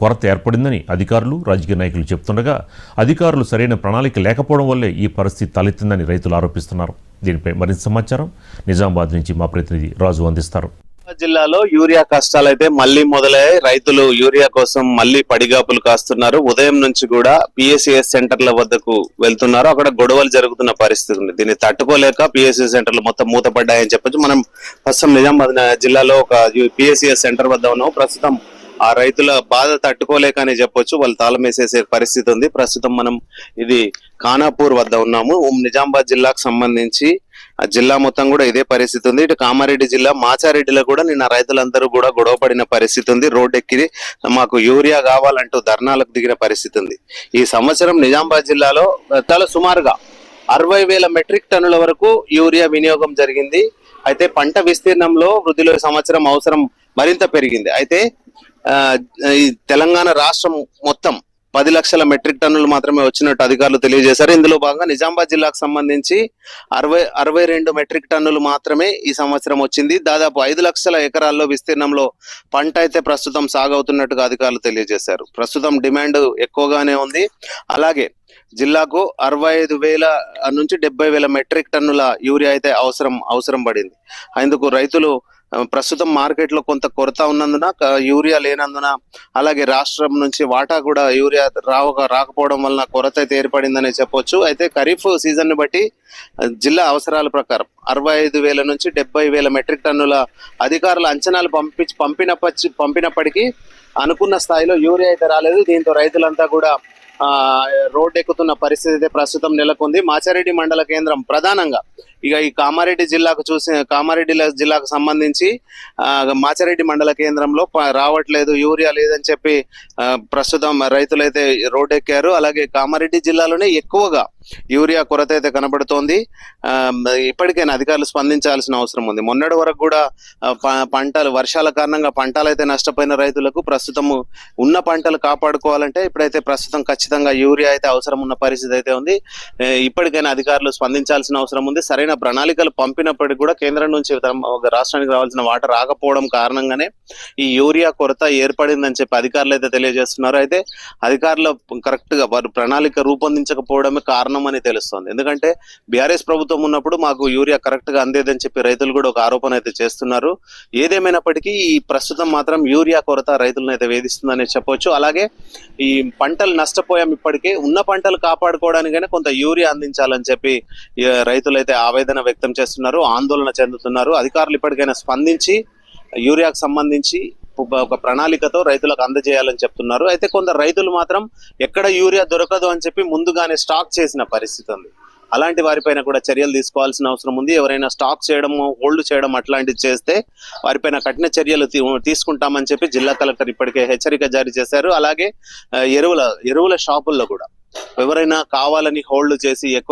కొరత ఏర్పడిందని అధికారులు, రాజకీయ నాయకులు చెబుతుండగా అధికారులు సరైన ప్రణాళిక లేకపోవడం వల్లే ఈ పరిస్థితి తలెత్తిందని రైతులు ఆరోపిస్తున్నారు. దీనిపై మరింత సమాచారం నిజామాబాద్ నుంచి మా ప్రతినిధి రాజు అందిస్తారు. జిల్లాలో యూరియా కష్టాలైతే మళ్లీ మొదలయ్యాయి. రైతులు యూరియా కోసం మళ్లీ పడిగాపులు కాస్తున్నారు. ఉదయం నుంచి కూడా పిఎస్సిఎస్ సెంటర్ల వద్దకు వెళ్తున్నారు. అక్కడ గొడవలు జరుగుతున్న పరిస్థితి ఉంది. దీన్ని తట్టుకోలేక పిఎస్సిఎస్ సెంటర్లు మొత్తం మూతపడ్డాయని చెప్పొచ్చు. మనం ప్రస్తుతం నిజామాబాద్ జిల్లాలో ఒక పిఎస్సిఎస్ సెంటర్ వద్ద ఉన్నాం. ప్రస్తుతం ఆ రైతుల బాధ తట్టుకోలేక అని చెప్పొచ్చు, వాళ్ళు తాళం వేసేసే పరిస్థితి ఉంది. ప్రస్తుతం మనం ఇది ఖానాపూర్ వద్ద ఉన్నాము. నిజామాబాద్ జిల్లాకు సంబంధించి ఆ జిల్లా మొత్తం కూడా ఇదే పరిస్థితి ఉంది. ఇటు కామారెడ్డి జిల్లా మాచారెడ్డిలో కూడా నిన్న రైతులందరూ కూడా గొడవ పడిన పరిస్థితి ఉంది. రోడ్డు ఎక్కి మాకు యూరియా కావాలంటూ ధర్నాలకు దిగిన పరిస్థితి ఉంది. ఈ సంవత్సరం నిజామాబాద్ జిల్లాలో సుమారుగా 60,000 మెట్రిక్ టన్నుల వరకు యూరియా వినియోగం జరిగింది. అయితే పంట విస్తీర్ణంలో వృద్ధిలో సంవత్సరం అవసరం మరింత పెరిగింది. అయితే ఈ తెలంగాణ రాష్ట్రం మొత్తం 10 లక్షల మెట్రిక్ టన్నులు మాత్రమే వచ్చినట్టు అధికారులు తెలియజేశారు. ఇందులో భాగంగా నిజామాబాద్ జిల్లాకు సంబంధించి 62 మెట్రిక్ టన్నులు మాత్రమే ఈ సంవత్సరం వచ్చింది. దాదాపు 5 లక్షల ఎకరాల్లో విస్తీర్ణంలో పంట అయితే ప్రస్తుతం సాగవుతున్నట్టుగా అధికారులు తెలియజేశారు. ప్రస్తుతం డిమాండ్ ఎక్కువగానే ఉంది. అలాగే జిల్లాకు 65,000 నుంచి 70,000 మెట్రిక్ టన్నుల యూరియా అయితే అవసరం పడింది. అందుకు రైతులు ప్రస్తుతం మార్కెట్ లో కొంత కొరత ఉన్నందున, యూరియా లేనందున, అలాగే రాష్ట్రం నుంచి వాటా కూడా యూరియా రాకపోవడం వలన కొరత అయితే ఏర్పడిందని చెప్పొచ్చు. అయితే ఖరీఫ్ సీజన్ ని బట్టి జిల్లా అవసరాల ప్రకారం 65,000 నుంచి 70,000 మెట్రిక్ టన్నుల అధికారుల అంచనాలు పంపినప్పటికీ అనుకున్న స్థాయిలో యూరియా అయితే రాలేదు. దీంతో రైతులంతా కూడా రోడ్డు ఎక్కుతున్న పరిస్థితి అయితే ప్రస్తుతం నెలకొంది. మాచారెడ్డి మండల కేంద్రం ప్రధానంగా ఇక ఈ కామారెడ్డి జిల్లాకు సంబంధించి మాచారెడ్డి మండల కేంద్రంలో రావట్లేదు, యూరియా లేదని చెప్పి ప్రస్తుతం రైతులైతే రోడ్డు ఎక్కారు. అలాగే కామారెడ్డి జిల్లాలోనే ఎక్కువగా యూరియా కొరత అయితే కనబడుతోంది. ఇప్పటికైనా అధికారులు స్పందించాల్సిన అవసరం ఉంది. మొన్నటి వరకు కూడా వర్షాల కారణంగా పంటలు అయితే నష్టపోయిన రైతులకు ప్రస్తుతం ఉన్న పంటలు కాపాడుకోవాలంటే ఇప్పుడైతే ప్రస్తుతం ఖచ్చితంగా యూరియా అయితే అవసరం ఉన్న పరిస్థితి అయితే ఉంది. ఇప్పటికైనా అధికారులు స్పందించాల్సిన అవసరం ఉంది. సరైన ప్రణాళికలు పంపినప్పటికీ కూడా కేంద్రం నుంచి రాష్ట్రానికి రావాల్సిన వాటర్ రాకపోవడం కారణంగానే ఈ యూరియా కొరత ఏర్పడిందని చెప్పి అధికారులు అయితే తెలియజేస్తున్నారు. అయితే అధికారులు కరెక్ట్ గా వారు ప్రణాళిక రూపొందించకపోవడమే కారణం అని తెలుస్తోంది. ఎందుకంటే బీఆర్ఎస్ ప్రభుత్వం ఉన్నప్పుడు మాకు యూరియా కరెక్ట్ గా అందేదని చెప్పి రైతులు కూడా ఒక ఆరోపణ అయితే చేస్తున్నారు. ఏదేమైనప్పటికీ ఈ ప్రస్తుతం మాత్రం యూరియా కొరత రైతులను అయితే వేధిస్తుందని చెప్పొచ్చు. అలాగే ఈ పంటలు నష్టపోయాం, ఇప్పటికే ఉన్న పంటలు కాపాడుకోవడానికైనా కొంత యూరియా అందించాలని చెప్పి రైతులు అయితే ఆవేదన వ్యక్తం చేస్తున్నారు, ఆందోళన చెందుతున్నారు. అధికారులు ఇప్పటికైనా స్పందించి యూరియాకు సంబంధించి ఒక ప్రణాళికతో రైతులకు అందజేయాలని చెప్తున్నారు. అయితే కొందరు రైతులు మాత్రం ఎక్కడ యూరియా దొరకదు అని చెప్పి ముందుగానే స్టాక్ చేసిన పరిస్థితి ఉంది. అలాంటి వారిపైన కూడా చర్యలు తీసుకోవాల్సిన అవసరం ఉంది. ఎవరైనా స్టాక్ చేయడం, హోల్డ్ చేయడం అట్లాంటివి చేస్తే వారిపైన కఠిన చర్యలు తీసుకుంటామని చెప్పి జిల్లా కలెక్టర్ ఇప్పటికే హెచ్చరిక జారీ చేశారు. అలాగే ఎరువుల షాపుల్లో కూడా ఎవరైనా కావాలని హోల్డ్ చేసి ఎక్కువ